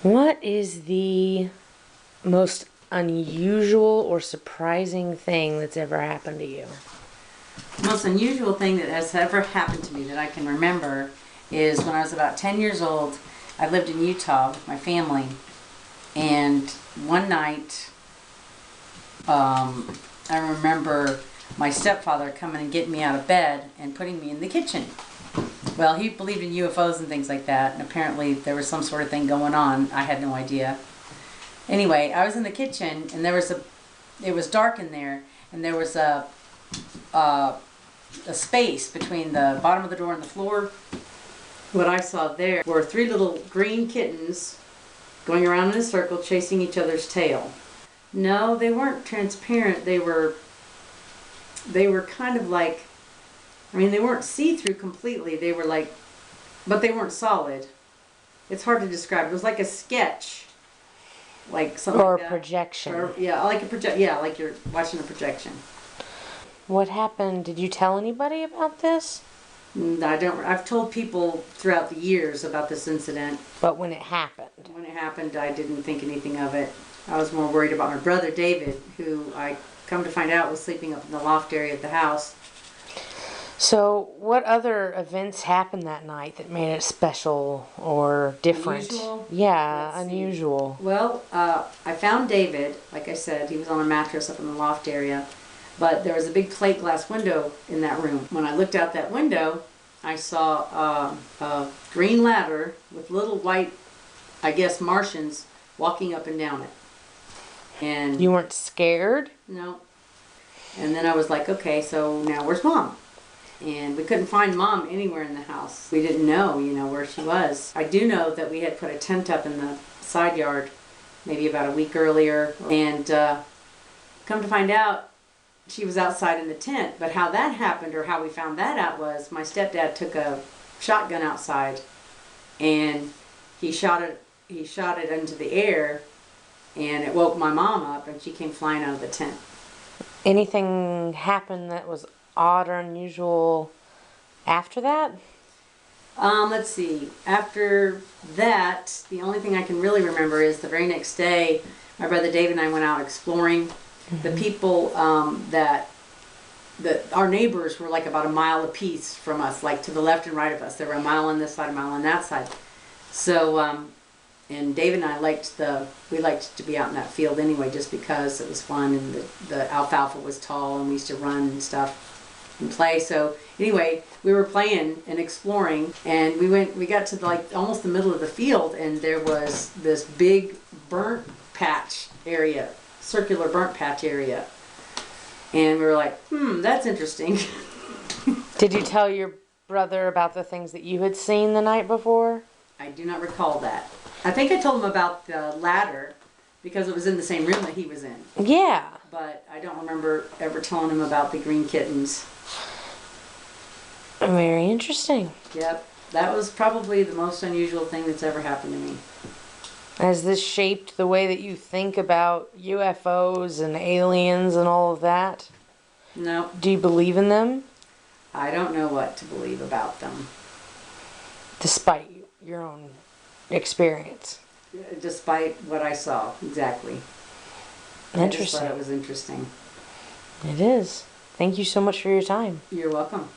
What is the most unusual or surprising thing that's ever happened to you? The most unusual thing that has ever happened to me that I can remember is when I was about 10 years old. I lived in Utah with my family, and one night I remember my stepfather coming and getting me out of bed and putting me in the kitchen. Well, he believed in UFOs and things like that, and apparently there was some sort of thing going on. I had no idea. Anyway, I was in the kitchen, and it was dark in there, and there was a space between the bottom of the door and the floor. What I saw there were three little green kittens going around in a circle chasing each other's tail. No, they weren't transparent. They were kind of like, they weren't see-through completely. They were like, but they weren't solid. It's hard to describe. It was like a sketch, like something Or like that. projection. Like you're watching a projection. What happened? Did you tell anybody about this? I don't. I've told people throughout the years about this incident. But when it happened? When it happened, I didn't think anything of it. I was more worried about my brother David, who I come to find out was sleeping up in the loft area of the house. So, what other events happened that night that made it special or different? Unusual? Yeah, Let's see. unusual. Well, I found David. Like I said, he was on a mattress up in the loft area. But there was a big plate glass window in that room. When I looked out that window, I saw a green ladder with little white, I guess, Martians walking up and down it. And You weren't scared? no. And then I was like, okay, so now where's Mom? And we couldn't find Mom anywhere in the house. We didn't know, where she was. I do know that we had put a tent up in the side yard maybe about a week earlier. And come to find out, she was outside in the tent. But how that happened, or how we found that out, was my stepdad took a shotgun outside and he shot it into the air, and it woke my mom up, and she came flying out of the tent. Anything happened that was odd or unusual after that? Let's see. After that, the only thing I can really remember is the very next day, my brother Dave and I went out exploring. Mm-hmm. The people that our neighbors were like about a mile apiece from us, like to the left and right of us. There were a mile on this side, a mile on that side. So, and Dave and I liked to be out in that field anyway, just because it was fun, and the alfalfa was tall, and we used to run and stuff and play. So anyway, we were playing and exploring, and we got to like almost the middle of the field, and there was this big burnt patch area, circular burnt patch area. And we were like, that's interesting. Did you tell your brother about the things that you had seen the night before? I do not recall that. I think I told him about the ladder because it was in the same room that he was in. Yeah. But I don't remember ever telling him about the green kittens. Very interesting. Yep. That was probably the most unusual thing that's ever happened to me. Has this shaped the way that you think about UFOs and aliens and all of that? No. Do you believe in them? I don't know what to believe about them. Despite your own experience? Despite what I saw, exactly. Interesting. I just thought it was interesting. It is. Thank you so much for your time. You're welcome.